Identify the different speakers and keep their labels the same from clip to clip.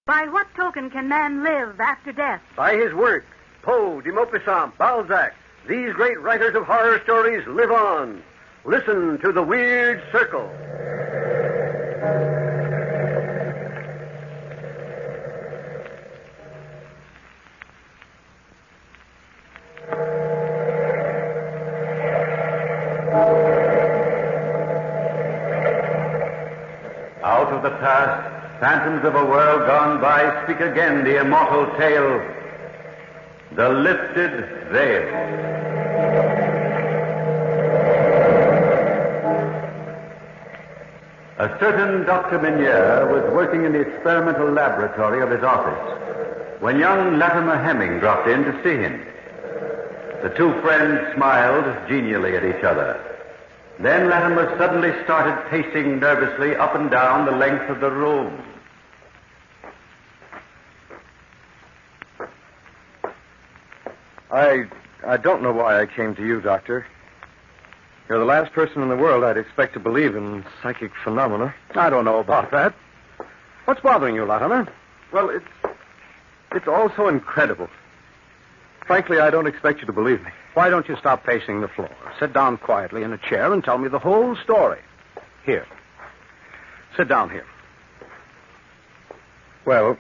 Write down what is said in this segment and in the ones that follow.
Speaker 1: By what token can man live after death?
Speaker 2: By his work. Poe, de Maupassant, Balzac. These great writers of horror stories live on. Listen to the Weird Crcle.
Speaker 3: Out of the past, phantoms of a world gone by speak again the immortal tale, The Lifted Veil. A certain Dr. Minier was working in the experimental laboratory of his office when young Latimer Hemming dropped in to see him. The two friends smiled genially at each other. Then Latimer suddenly started pacing nervously up and down the length of the room.
Speaker 4: I don't know why I came to you, Doctor. You're the last person in the world I'd expect to believe in psychic phenomena.
Speaker 5: I don't know about that. What's bothering you, Latimer?
Speaker 4: Well, it's all so incredible. Frankly, I don't expect you to believe me.
Speaker 5: Why don't you stop pacing the floor? Sit down quietly in a chair and tell me the whole story. Here. Sit down here.
Speaker 4: Well,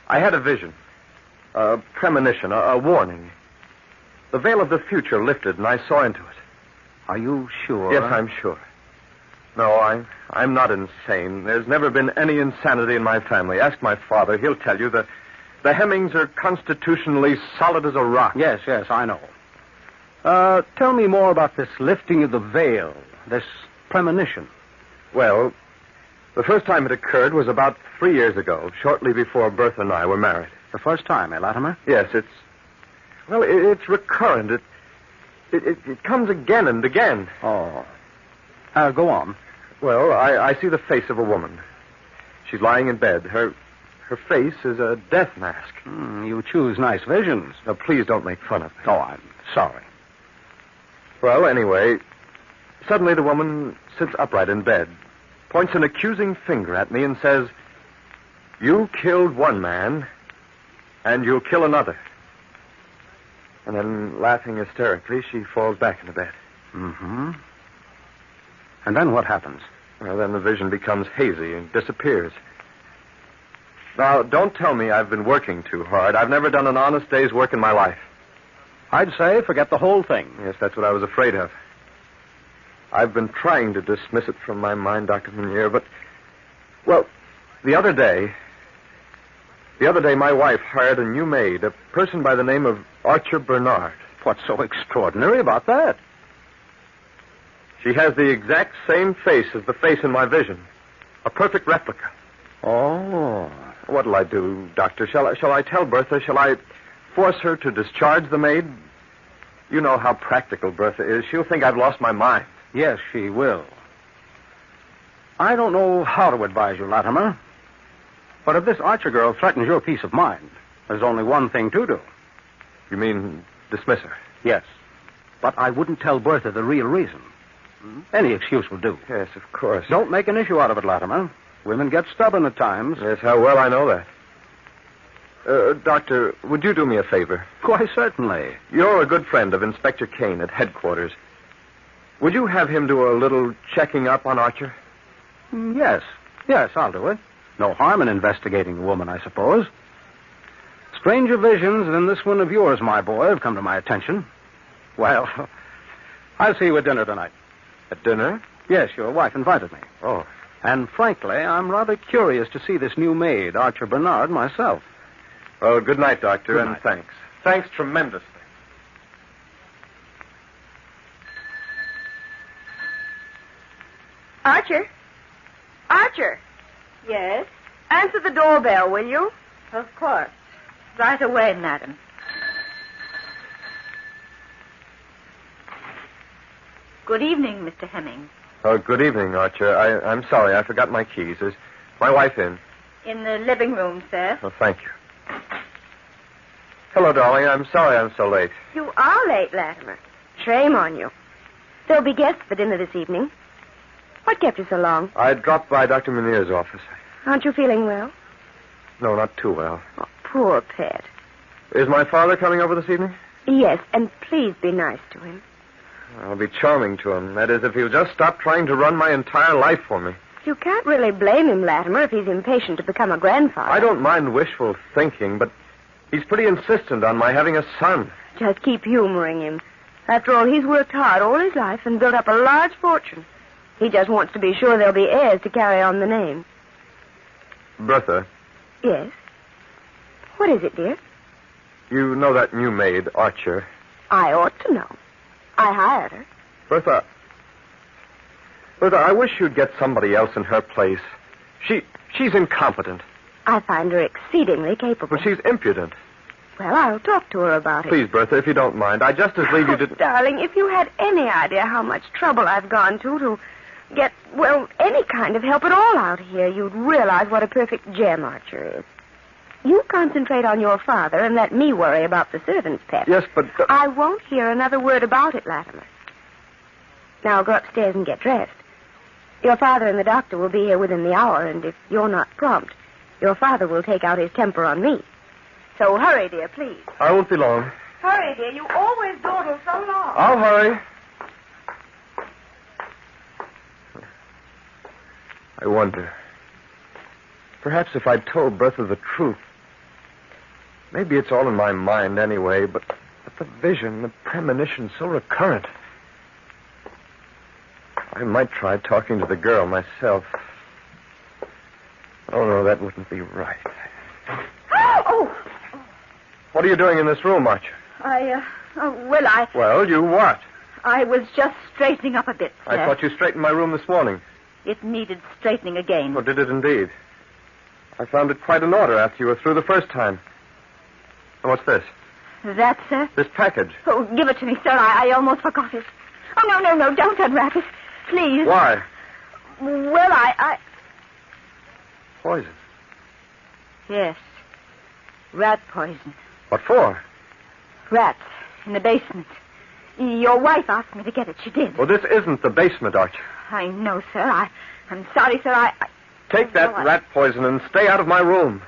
Speaker 4: I had a vision. A premonition, a warning. The veil of the future lifted, and I saw into it.
Speaker 5: Are you sure?
Speaker 4: Yes, I'm sure. No, I'm not insane. There's never been any insanity in my family. Ask my father. He'll tell you the Hemmings are constitutionally solid as a rock.
Speaker 5: Yes, I know. Tell me more about this lifting of the veil, this premonition.
Speaker 4: Well, the first time it occurred was about 3 years ago, shortly before Bertha and I were married.
Speaker 5: The first time, Latimer?
Speaker 4: Yes, it's recurrent. It comes again and again.
Speaker 5: Oh. Go on.
Speaker 4: Well, I see the face of a woman. She's lying in bed. Her face is a death mask.
Speaker 5: You choose nice visions.
Speaker 4: Now, please don't make fun of me.
Speaker 5: Oh, I'm sorry.
Speaker 4: Well, anyway, suddenly the woman sits upright in bed, points an accusing finger at me and says, "You killed one man, and you'll kill another." And then, laughing hysterically, she falls back into bed.
Speaker 5: Mm-hmm. And then what happens?
Speaker 4: Well, then the vision becomes hazy and disappears. Now, don't tell me I've been working too hard. I've never done an honest day's work in my life.
Speaker 5: I'd say forget the whole thing.
Speaker 4: Yes, that's what I was afraid of. I've been trying to dismiss it from my mind, Dr. Minier, but... Well, the other day, my wife hired a new maid, a person by the name of Archer Bernard.
Speaker 5: What's so extraordinary about that?
Speaker 4: She has the exact same face as the face in my vision. A perfect replica.
Speaker 5: Oh.
Speaker 4: What'll I do, Doctor? Shall I tell Bertha? Shall I force her to discharge the maid? You know how practical Bertha is. She'll think I've lost my mind.
Speaker 5: Yes, she will. I don't know how to advise you, Latimer. But if this Archer girl threatens your peace of mind, there's only one thing to do.
Speaker 4: You mean dismiss her?
Speaker 5: Yes. But I wouldn't tell Bertha the real reason. Any excuse will do.
Speaker 4: Yes, of course.
Speaker 5: Don't make an issue out of it, Latimer. Women get stubborn at times.
Speaker 4: Yes, how well I know that. Doctor, would you do me a favor?
Speaker 5: Why, certainly.
Speaker 4: You're a good friend of Inspector Kane at headquarters. Would you have him do a little checking up on Archer?
Speaker 5: Yes, I'll do it. No harm in investigating a woman, I suppose. Stranger visions than this one of yours, my boy, have come to my attention. Well, I'll see you at dinner tonight.
Speaker 4: At dinner?
Speaker 5: Yes, your wife invited me.
Speaker 4: Oh.
Speaker 5: And frankly, I'm rather curious to see this new maid, Archer Bernard, myself.
Speaker 4: Well, good night, Doctor,
Speaker 5: Good
Speaker 4: and
Speaker 5: night.
Speaker 4: thanks. Thanks tremendously.
Speaker 6: Archer? Archer?
Speaker 1: Yes?
Speaker 6: Answer the doorbell, will you?
Speaker 1: Of course. Right away, madam. Good evening, Mr. Hemming.
Speaker 4: Oh, good evening, Archer. I'm sorry, I forgot my keys. Is my wife in?
Speaker 1: In the living room, sir.
Speaker 4: Oh, thank you. Hello, darling. I'm sorry I'm so late.
Speaker 6: You are late, Latimer. Shame on you. There'll be guests for dinner this evening. What kept you so long?
Speaker 4: I dropped by Dr. Munir's office.
Speaker 6: Aren't you feeling well?
Speaker 4: No, not too well.
Speaker 6: Oh, poor pet.
Speaker 4: Is my father coming over this evening?
Speaker 6: Yes, and please be nice to him.
Speaker 4: I'll be charming to him. That is, if he'll just stop trying to run my entire life for me.
Speaker 6: You can't really blame him, Latimer, if he's impatient to become a grandfather.
Speaker 4: I don't mind wishful thinking, but he's pretty insistent on my having a son.
Speaker 6: Just keep humoring him. After all, he's worked hard all his life and built up a large fortune. He just wants to be sure there'll be heirs to carry on the name.
Speaker 4: Bertha,
Speaker 6: Yes? What is it, dear?
Speaker 4: you know that new maid, Archer.
Speaker 6: I ought to know. I hired her.
Speaker 4: Bertha, I wish you'd get somebody else in her place. She's incompetent.
Speaker 6: I find her exceedingly capable.
Speaker 4: But she's impudent.
Speaker 6: Well, I'll talk to her about it.
Speaker 4: Please, Bertha, if you don't mind. I just as leave you didn't...
Speaker 6: Darling, if you had any idea how much trouble I've gone to get, well, any kind of help at all out here, you'd realize what a perfect gem Archer is. You concentrate on your father and let me worry about the servants' pet.
Speaker 4: Yes, but...
Speaker 6: I won't hear another word about it, Latimer. Now go upstairs and get dressed. Your father and the doctor will be here within the hour, and if you're not prompt, your father will take out his temper on me. So hurry, dear, please.
Speaker 4: I won't be long.
Speaker 6: Hurry, dear. You always dawdle so long.
Speaker 4: I'll hurry. I wonder. Perhaps if I'd told Bertha the truth. Maybe it's all in my mind anyway, but the vision, the premonition, so recurrent. I might try talking to the girl myself. Oh, no, that wouldn't be right.
Speaker 1: Oh!
Speaker 4: What are you doing in this room, Archer? Well, you what?
Speaker 1: I was just straightening up a bit, sir.
Speaker 4: I thought you straightened my room this morning.
Speaker 1: It needed straightening again.
Speaker 4: Oh, did it indeed? I found it quite in order after you were through the first time. And what's this?
Speaker 1: That, sir?
Speaker 4: This package.
Speaker 1: Oh, give it to me, sir. I almost forgot it. Oh, no, don't unwrap it. Please.
Speaker 4: Why?
Speaker 1: Well, I...
Speaker 4: Poison.
Speaker 1: Yes. Rat poison.
Speaker 4: What for?
Speaker 1: Rats in the basement. Your wife asked me to get it. She did.
Speaker 4: Well, this isn't the basement, Archer.
Speaker 1: I know, sir. I'm sorry, sir.
Speaker 4: Take that rat poison and stay out of my room.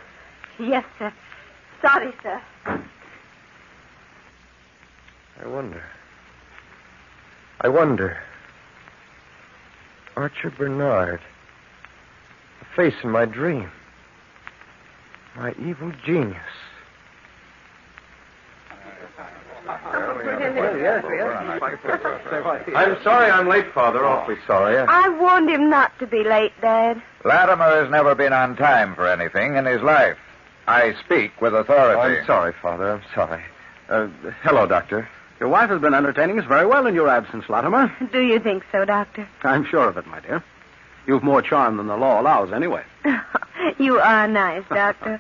Speaker 1: Yes, sir. Sorry, sir.
Speaker 4: I wonder. Archer Bernard. The face in my dream. My evil genius. I'm sorry I'm late, Father. Awfully sorry.
Speaker 6: I warned him not to be late, Dad.
Speaker 7: Latimer has never been on time for anything in his life. I speak with authority.
Speaker 4: I'm sorry, Father. I'm sorry. Hello, Doctor.
Speaker 5: Your wife has been entertaining us very well in your absence, Latimer.
Speaker 6: Do you think so, Doctor?
Speaker 5: I'm sure of it, my dear. You've more charm than the law allows, anyway.
Speaker 6: You are nice, Doctor.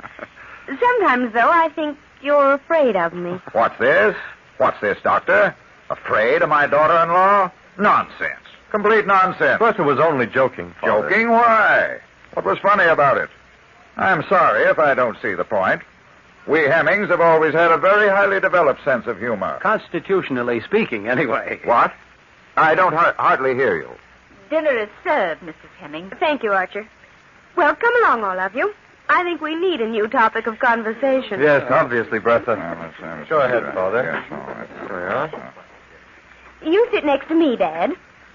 Speaker 6: Sometimes, though, I think you're afraid of me.
Speaker 7: What's this? What's this, Doctor? Afraid of my daughter-in-law? Nonsense. Complete nonsense.
Speaker 4: Bertha was only joking, Father.
Speaker 7: Joking? Why? What was funny about it? I'm sorry if I don't see the point. We Hemmings have always had a very highly developed sense of humor.
Speaker 5: Constitutionally speaking, anyway.
Speaker 7: What? I don't hardly hear you.
Speaker 1: Dinner is served, Mrs. Hemming.
Speaker 6: Thank you, Archer. Well, come along, all of you. I think we need a new topic of conversation.
Speaker 4: Yes, obviously, Bertha. Go ahead, Father.
Speaker 7: Yes, all right.
Speaker 4: There we are.
Speaker 6: You sit next to me, Dad.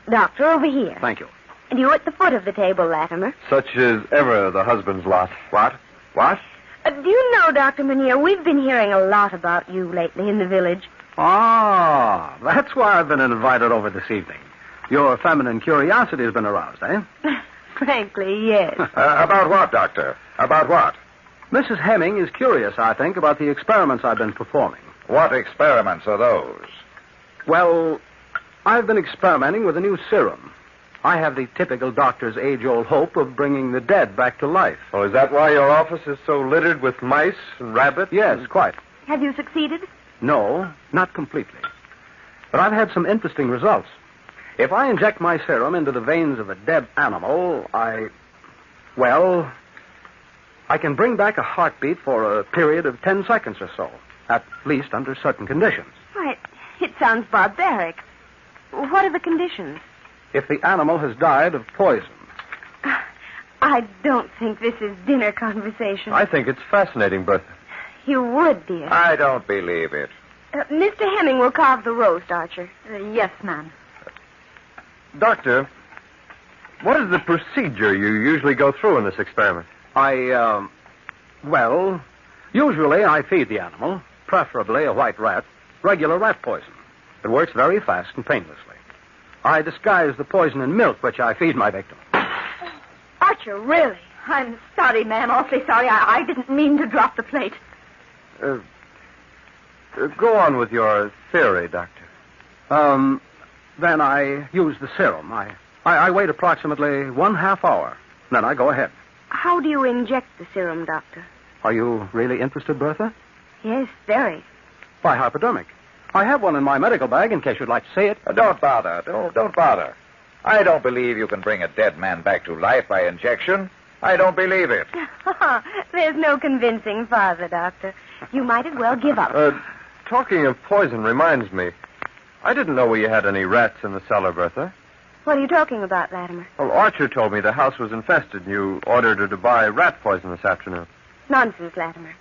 Speaker 6: Doctor, over here.
Speaker 5: Thank you.
Speaker 6: And you at the foot of the table, Latimer.
Speaker 4: Such is ever the husband's lot.
Speaker 7: What? What?
Speaker 6: Do you know, Dr. Munir, we've been hearing a lot about you lately in the village.
Speaker 5: Ah, that's why I've been invited over this evening. Your feminine curiosity has been aroused, eh?
Speaker 6: Frankly, yes.
Speaker 7: About what, Doctor? About what?
Speaker 5: Mrs. Hemming is curious, I think, about the experiments I've been performing.
Speaker 7: What experiments are those?
Speaker 5: Well, I've been experimenting with a new serum. I have the typical doctor's age-old hope of bringing the dead back to life.
Speaker 4: Oh, is that why your office is so littered with mice and rabbits?
Speaker 5: Yes, quite.
Speaker 1: Have you succeeded?
Speaker 5: No, not completely. But I've had some interesting results. If I inject my serum into the veins of a dead animal, I can bring back a heartbeat for a period of 10 seconds or so, at least under certain conditions.
Speaker 6: Why, it sounds barbaric. What are the conditions?
Speaker 5: If the animal has died of poison.
Speaker 6: I don't think this is dinner conversation.
Speaker 4: I think it's fascinating, Bertha.
Speaker 6: You would, dear.
Speaker 7: I don't believe it.
Speaker 6: Mr. Hemming will carve the roast, Archer.
Speaker 1: Yes, ma'am.
Speaker 4: Doctor, what is the procedure you usually go through in this experiment?
Speaker 5: Well, usually I feed the animal, preferably a white rat, regular rat poison. It works very fast and painlessly. I disguise the poison in milk, which I feed my victim.
Speaker 1: Archer, really? I'm sorry, ma'am. Awfully sorry. I didn't mean to drop the plate.
Speaker 4: Go on with your theory, Doctor.
Speaker 5: Then I use the serum. I wait approximately 1/2 hour. Then I go ahead.
Speaker 6: How do you inject the serum, Doctor?
Speaker 5: Are you really interested, Bertha?
Speaker 6: Yes, very.
Speaker 5: By hypodermic. I have one in my medical bag in case you'd like to see it.
Speaker 7: Don't bother. Don't bother. I don't believe you can bring a dead man back to life by injection. I don't believe it.
Speaker 6: There's no convincing Father, Doctor. You might as well give up.
Speaker 4: Talking of poison reminds me. I didn't know we had any rats in the cellar, Bertha.
Speaker 6: What are you talking about, Latimer?
Speaker 4: Well, Archer told me the house was infested and you ordered her to buy rat poison this afternoon.
Speaker 6: Nonsense, Latimer.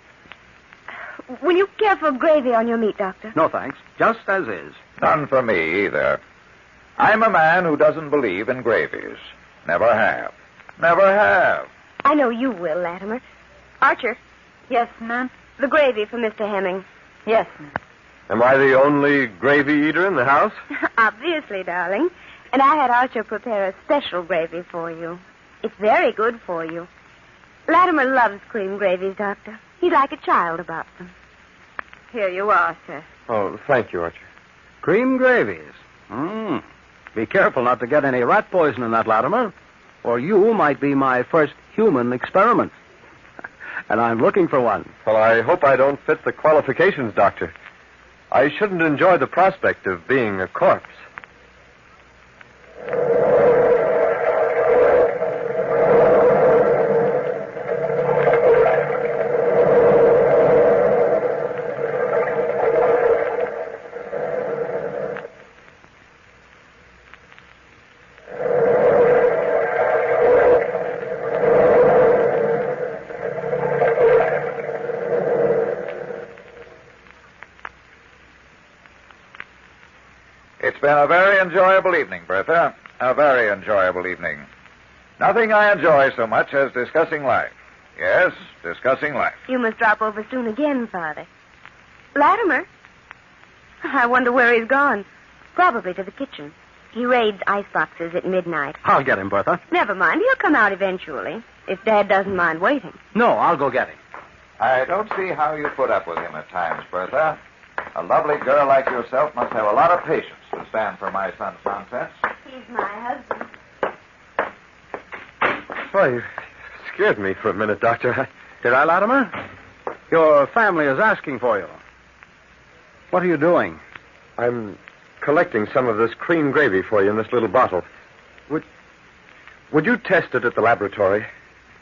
Speaker 6: Will you care for gravy on your meat, Doctor?
Speaker 5: No, thanks. Just as is.
Speaker 7: None for me either. I'm a man who doesn't believe in gravies. Never have. Never have.
Speaker 6: I know you will, Latimer. Archer,
Speaker 1: Yes, ma'am.
Speaker 6: the gravy for Mr. Hemming.
Speaker 1: Yes, ma'am.
Speaker 4: Am I the only gravy eater in the house?
Speaker 6: Obviously, darling. And I had Archer prepare a special gravy for you. It's very good for you. Latimer loves cream gravies, Doctor. He's like a child about them.
Speaker 1: Here you are, sir.
Speaker 4: Oh, thank you, Archer.
Speaker 5: Cream gravies. Be careful not to get any rat poison in that, Latimer, or you might be my first human experiment. And I'm looking for one.
Speaker 4: Well, I hope I don't fit the qualifications, Doctor. I shouldn't enjoy the prospect of being a corpse.
Speaker 7: It's been a very enjoyable evening, Bertha. A very enjoyable evening. Nothing I enjoy so much as discussing life. Yes, discussing life.
Speaker 6: You must drop over soon again, Father. Latimer? I wonder where he's gone. Probably to the kitchen. He raids ice boxes at midnight.
Speaker 5: I'll get him, Bertha.
Speaker 6: Never mind, he'll come out eventually, if Dad doesn't mind waiting.
Speaker 5: No, I'll go get him.
Speaker 7: I don't see how you put up with him at times, Bertha. A lovely girl like yourself must have a lot of patience to stand for my son's nonsense.
Speaker 6: He's my husband.
Speaker 4: Well, you scared me for a minute, Doctor.
Speaker 5: Did I, Latimer? Your family is asking for you. What are you doing?
Speaker 4: I'm collecting some of this cream gravy for you in this little bottle. Would you test it at the laboratory?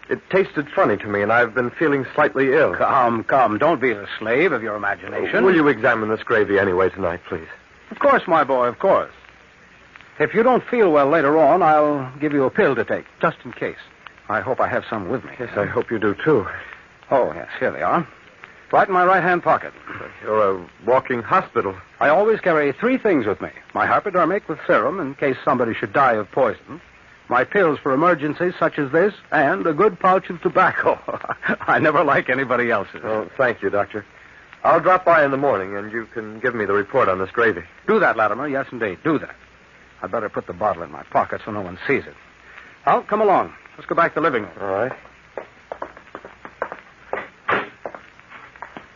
Speaker 4: It tasted funny to me, and I've been feeling slightly ill.
Speaker 5: Come. Don't be the slave of your imagination.
Speaker 4: Will you examine this gravy anyway tonight, please?
Speaker 5: Of course, my boy, of course. If you don't feel well later on, I'll give you a pill to take, just in case. I hope I have some with me.
Speaker 4: Yes, I hope you do, too.
Speaker 5: Oh, yes, here they are. Right in my right-hand pocket.
Speaker 4: You're a walking hospital.
Speaker 5: I always carry 3 things with me. My hypodermic with serum in case somebody should die of poison, my pills for emergencies such as this, and a good pouch of tobacco. I never like anybody else's.
Speaker 4: Oh, thank you, Doctor. I'll drop by in the morning, and you can give me the report on this gravy.
Speaker 5: Do that, Latimer. Yes, indeed. Do that. I'd better put the bottle in my pocket so no one sees it. Well, come along. Let's go back to the living room.
Speaker 4: All right.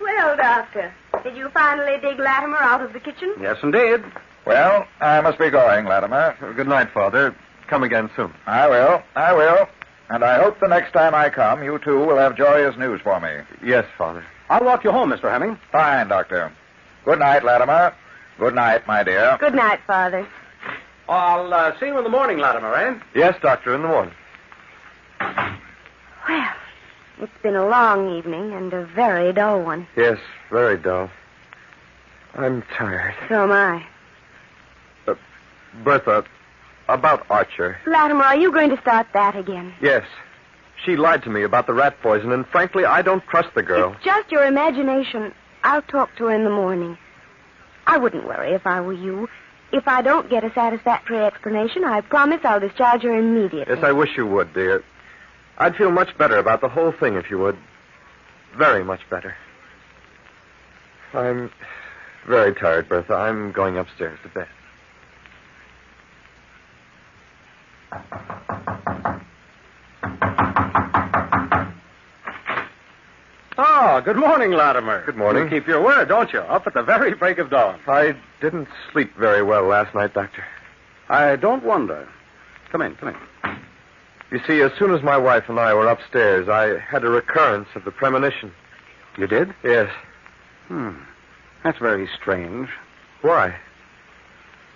Speaker 6: Well, Doctor, did you finally dig Latimer out of the kitchen?
Speaker 5: Yes, indeed.
Speaker 7: Well, I must be going, Latimer.
Speaker 4: Good night, Father. Come again soon.
Speaker 7: I will. And I hope the next time I come, you two will have joyous news for me.
Speaker 4: Yes, Father.
Speaker 5: I'll walk you home, Mr. Hemming.
Speaker 7: Fine, Doctor. Good night, Latimer. Good night, my dear.
Speaker 6: Good night, Father.
Speaker 5: I'll see you in the morning, Latimer, eh?
Speaker 4: Yes, Doctor, in the morning.
Speaker 6: Well, it's been a long evening and a very dull one.
Speaker 4: Yes, very dull. I'm tired.
Speaker 6: So am I.
Speaker 4: Bertha, about Archer.
Speaker 6: Latimer, are you going to start that again?
Speaker 4: Yes. She lied to me about the rat poison, and frankly, I don't trust the girl.
Speaker 6: It's just your imagination. I'll talk to her in the morning. I wouldn't worry if I were you. If I don't get a satisfactory explanation, I promise I'll discharge her immediately.
Speaker 4: Yes, I wish you would, dear. I'd feel much better about the whole thing if you would. Very much better. I'm very tired, Bertha. I'm going upstairs to bed.
Speaker 5: Oh, good morning, Latimer.
Speaker 4: Good morning.
Speaker 5: You keep your word, don't you? Up at the very break of dawn.
Speaker 4: I didn't sleep very well last night, Doctor.
Speaker 5: I don't wonder. Come in.
Speaker 4: You see, as soon as my wife and I were upstairs, I had a recurrence of the premonition.
Speaker 5: You did?
Speaker 4: Yes.
Speaker 5: That's very strange.
Speaker 4: Why?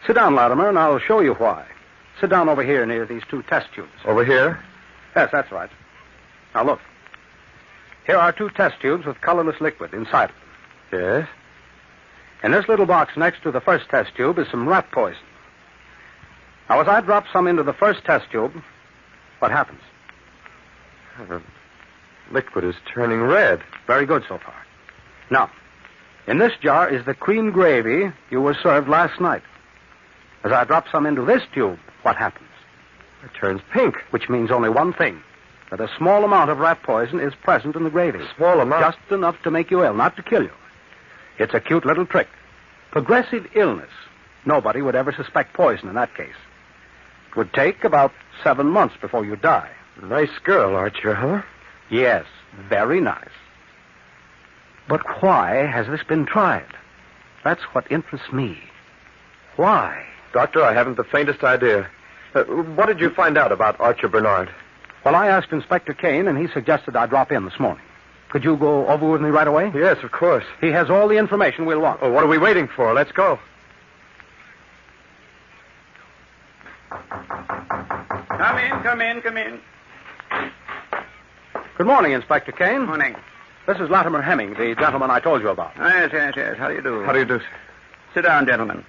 Speaker 5: Sit down, Latimer, and I'll show you why. Sit down over here near these 2 test tubes.
Speaker 4: Over here?
Speaker 5: Yes, that's right. Now, look. Here are 2 test tubes with colorless liquid inside of them.
Speaker 4: Yes.
Speaker 5: In this little box next to the first test tube is some rat poison. Now, as I drop some into the first test tube, what happens?
Speaker 4: The liquid is turning red.
Speaker 5: Very good so far. Now, in this jar is the cream gravy you were served last night. As I drop some into this tube, what happens?
Speaker 4: It turns pink.
Speaker 5: Which means only one thing. That a small amount of rat poison is present in the gravy.
Speaker 4: Small amount?
Speaker 5: Just enough to make you ill, not to kill you. It's a cute little trick. Progressive illness. Nobody would ever suspect poison in that case. It would take about 7 months before you die.
Speaker 4: Nice girl, Archer, huh?
Speaker 5: Yes, very nice. But why has this been tried? That's what interests me. Why?
Speaker 4: Doctor, I haven't the faintest idea. What did you find out about Archer Bernard?
Speaker 5: Well, I asked Inspector Kane, and he suggested I drop in this morning. Could you go over with me right away?
Speaker 4: Yes, of course.
Speaker 5: He has all the information we'll want.
Speaker 4: Oh, what are we waiting for? Let's go.
Speaker 8: Come in.
Speaker 5: Good morning, Inspector Kane.
Speaker 8: Morning.
Speaker 5: This is Latimer Hemming, the gentleman I told you about.
Speaker 8: Yes. How do you do?
Speaker 4: How do you do, sir?
Speaker 8: Sit down, gentlemen.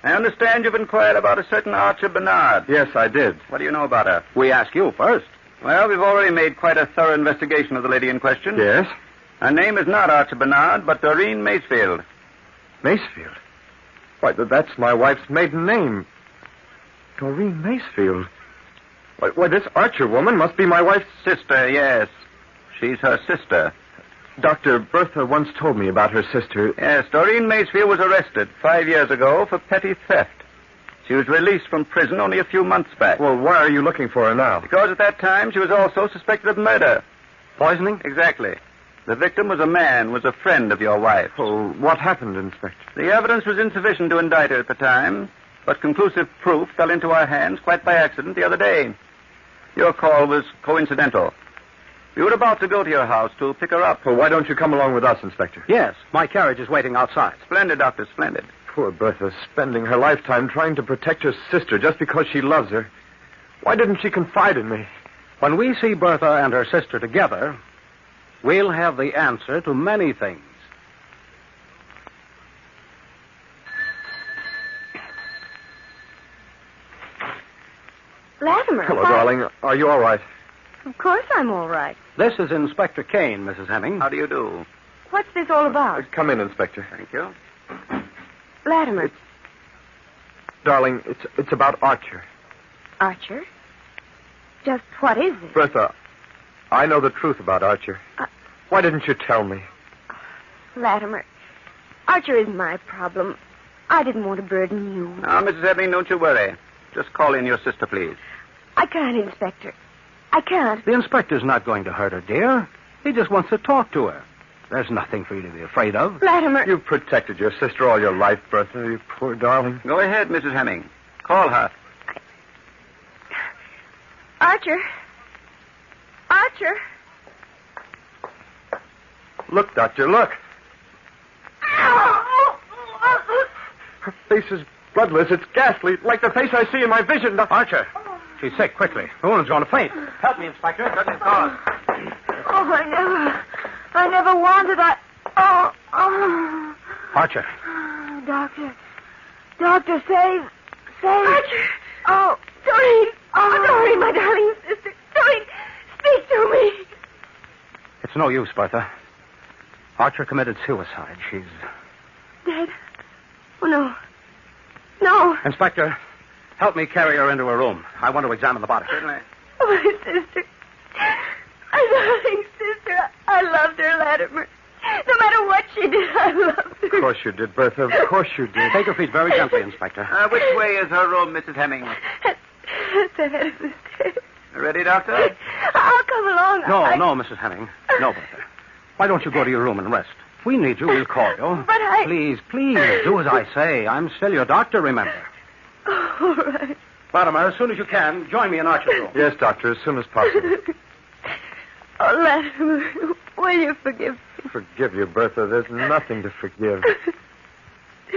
Speaker 8: I understand you've inquired about a certain Archer Bernard.
Speaker 4: Yes, I did.
Speaker 8: What do you know about her?
Speaker 5: We ask you first.
Speaker 8: Well, we've already made quite a thorough investigation of the lady in question.
Speaker 4: Yes?
Speaker 8: Her name is not Archer Bernard, but Doreen Macefield.
Speaker 4: Macefield? Why, that's my wife's maiden name. Doreen Macefield. Why, this Archer woman must be my wife's
Speaker 8: Sister, yes. She's her sister.
Speaker 4: Dr. Bertha once told me about her sister.
Speaker 8: Yes, Doreen Macefield was arrested 5 years ago for petty theft. She was released from prison only a few months back.
Speaker 4: Well, why are you looking for her now?
Speaker 8: Because at that time she was also suspected of murder.
Speaker 5: Poisoning?
Speaker 8: Exactly. The victim was a friend of your wife.
Speaker 4: Oh, what happened, Inspector?
Speaker 8: The evidence was insufficient to indict her at the time, but conclusive proof fell into our hands quite by accident the other day. Your call was coincidental. We were about to go to your house to pick her up.
Speaker 4: Well, why don't you come along with us, Inspector?
Speaker 5: Yes, my carriage is waiting outside.
Speaker 8: Splendid, Doctor, splendid.
Speaker 4: Poor Bertha, spending her lifetime trying to protect her sister just because she loves her. Why didn't she confide in me?
Speaker 5: When we see Bertha and her sister together, we'll have the answer to many things.
Speaker 6: Latimer.
Speaker 4: Hello, darling. Are you all right?
Speaker 6: Of course I'm all right.
Speaker 5: This is Inspector Kane, Mrs. Hemming.
Speaker 8: How do you do?
Speaker 6: What's this all about?
Speaker 4: Come in, Inspector.
Speaker 8: Thank you.
Speaker 6: Latimer.
Speaker 4: Darling, it's about Archer.
Speaker 6: Archer? Just what is it?
Speaker 4: Bertha, I know the truth about Archer. Why didn't you tell me?
Speaker 6: Latimer, Archer isn't my problem. I didn't want to burden you.
Speaker 8: Now, Mrs. Hemming, don't you worry. Just call in your sister, please.
Speaker 6: I can't, Inspector. I can't.
Speaker 5: The inspector's not going to hurt her, dear. He just wants to talk to her. There's nothing for you to be afraid of.
Speaker 6: Latimer.
Speaker 4: You've protected your sister all your life, Bertha, you poor darling.
Speaker 8: Go ahead, Mrs. Hemming. Call her.
Speaker 6: Archer. Archer.
Speaker 4: Look, Doctor, look. Her face is bloodless. It's ghastly, like the face I see in my vision.
Speaker 5: Archer. She's sick, quickly. The woman's going to faint. Help me, Inspector. Sudden cause.
Speaker 1: Oh, I never wanted.
Speaker 5: Archer.
Speaker 1: Doctor, save. Archer. Oh, Doreen. Oh, Doreen, my darling sister. Doreen,
Speaker 5: It's no use, Bertha. Archer committed suicide. She's...
Speaker 6: Dead? Oh, no. No.
Speaker 5: Inspector, help me carry her into her room. I want to examine the body.
Speaker 8: Certainly.
Speaker 6: Oh, my sister. My darling sister. I loved her, Latimer. No matter what she did, I loved her.
Speaker 4: Of course you did, Bertha. Of course you did.
Speaker 5: Take her feet very gently, Inspector.
Speaker 8: Which way is her room, Mrs. Hemming?
Speaker 6: At the head of the stairs.
Speaker 8: Ready, Doctor?
Speaker 6: I'll come along.
Speaker 5: No, Mrs. Hemming. No, Bertha. Why don't you go to your room and rest? If we need you, we'll call you.
Speaker 6: But I...
Speaker 5: Please, do as I say. I'm still your doctor, remember.
Speaker 6: Oh, all right.
Speaker 5: Latimer, as soon as you can, join me in Archer's room.
Speaker 4: Yes, Doctor, as soon as possible.
Speaker 6: Oh, Latimer, will you forgive me?
Speaker 4: Forgive you, Bertha. There's nothing to forgive.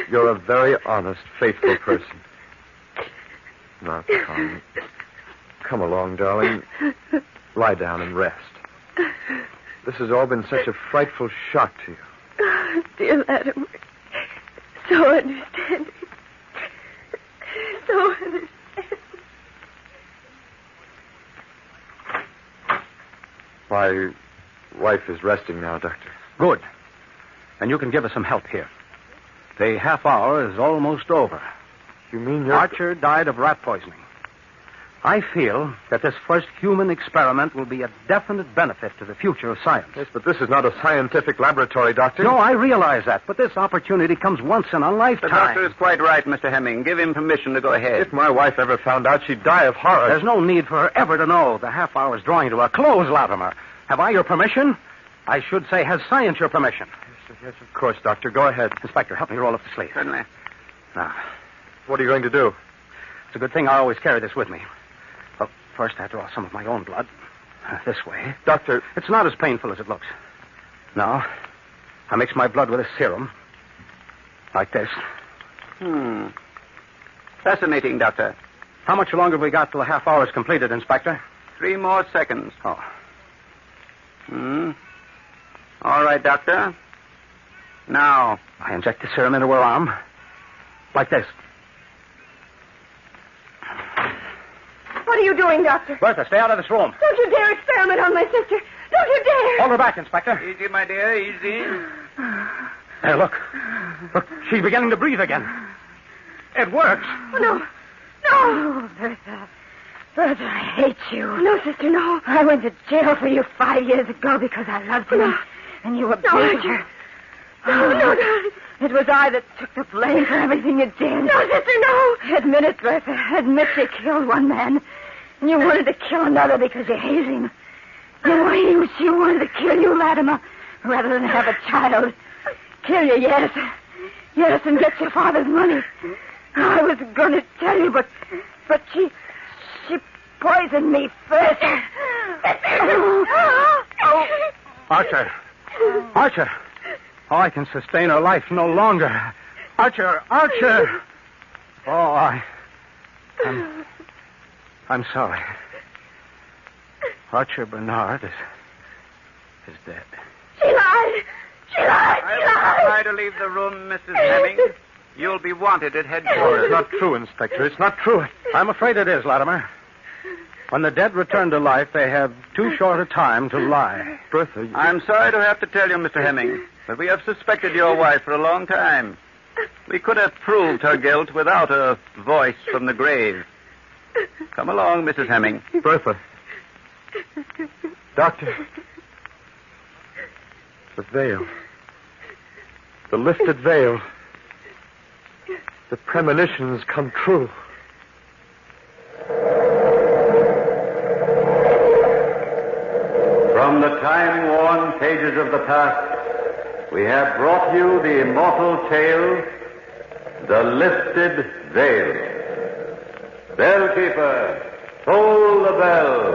Speaker 4: You're a very honest, faithful person. Now, come. Come along, darling. Lie down and rest. This has all been such a frightful shock to you.
Speaker 6: Oh, dear Latimer. So understanding. So understanding.
Speaker 4: My wife is resting now, Doctor.
Speaker 5: Good. And you can give us some help here. The half hour is almost over.
Speaker 4: You mean you're...
Speaker 5: Archer died of rat poisoning. I feel that this first human experiment will be a definite benefit to the future of science.
Speaker 4: Yes, but this is not a scientific laboratory, Doctor.
Speaker 5: No, I realize that, but this opportunity comes once in a lifetime.
Speaker 8: The doctor is quite right, Mr. Hemming. Give him permission to go ahead.
Speaker 4: If my wife ever found out, she'd die of horror.
Speaker 5: There's no need for her ever to know. The half hour is drawing to a close, Latimer. Have I your permission? I should say, has science your permission?
Speaker 4: Yes, of course, Doctor. Go ahead.
Speaker 5: Inspector, help me roll up the sleeve.
Speaker 8: Certainly.
Speaker 5: Now,
Speaker 4: What are you going to do?
Speaker 5: it's a good thing I always carry this with me. Well, first I draw some of my own blood. This way.
Speaker 4: Doctor...
Speaker 5: It's not as painful as it looks. Now, I mix my blood with a serum. Like this.
Speaker 8: Fascinating, Doctor.
Speaker 5: How much longer have we got till the half hour is completed, Inspector?
Speaker 8: 3 more seconds.
Speaker 5: Oh.
Speaker 8: All right, Doctor. Now.
Speaker 5: I inject the serum into her arm. Like this.
Speaker 6: What are you doing, Doctor?
Speaker 5: Bertha, stay out of this room.
Speaker 6: Don't you dare experiment on my sister. Don't you dare.
Speaker 5: Hold her back, Inspector.
Speaker 8: Easy, my dear, easy.
Speaker 5: There, look. Look, she's beginning to breathe again. It works.
Speaker 6: Oh, no.
Speaker 1: Oh, Bertha. Bertha, I hate you.
Speaker 6: No, sister, no.
Speaker 1: I went to jail for you 5 years ago because I loved you.
Speaker 6: No.
Speaker 1: And you abused
Speaker 6: Archer.
Speaker 1: her.
Speaker 6: No, darling.
Speaker 1: It was I that took the blame for everything you did.
Speaker 6: No, sister, no.
Speaker 1: Admit it, Bertha. Admit you killed one man. And you wanted to kill another because you hated him. You wanted to kill you, Latimer, rather than have a child. Kill you, yes. Yes, and get your father's money. I was going to tell you, but she poisoned me first.
Speaker 5: Archer. Archer. Oh, I can sustain her life no longer. Archer. Oh, I'm sorry. Archer Bernard is dead.
Speaker 6: She lied.
Speaker 8: I'll try to leave the room, Mrs. Hemming. You'll be wanted at headquarters.
Speaker 4: It's not true, Inspector. It's not true.
Speaker 5: I'm afraid it is, Latimer. When the dead return to life, they have too short a time to lie.
Speaker 4: Bertha, you...
Speaker 8: I'm sorry to have to tell you, Mr. Hemming, that we have suspected your wife for a long time. We could have proved her guilt without a voice from the grave. Come along, Mrs. Hemming.
Speaker 4: Bertha. Doctor. The veil. The lifted veil. The premonitions come true.
Speaker 3: From the time-worn pages of the past, we have brought you the immortal tale, The Lifted Veil. Bellkeeper, toll the bell.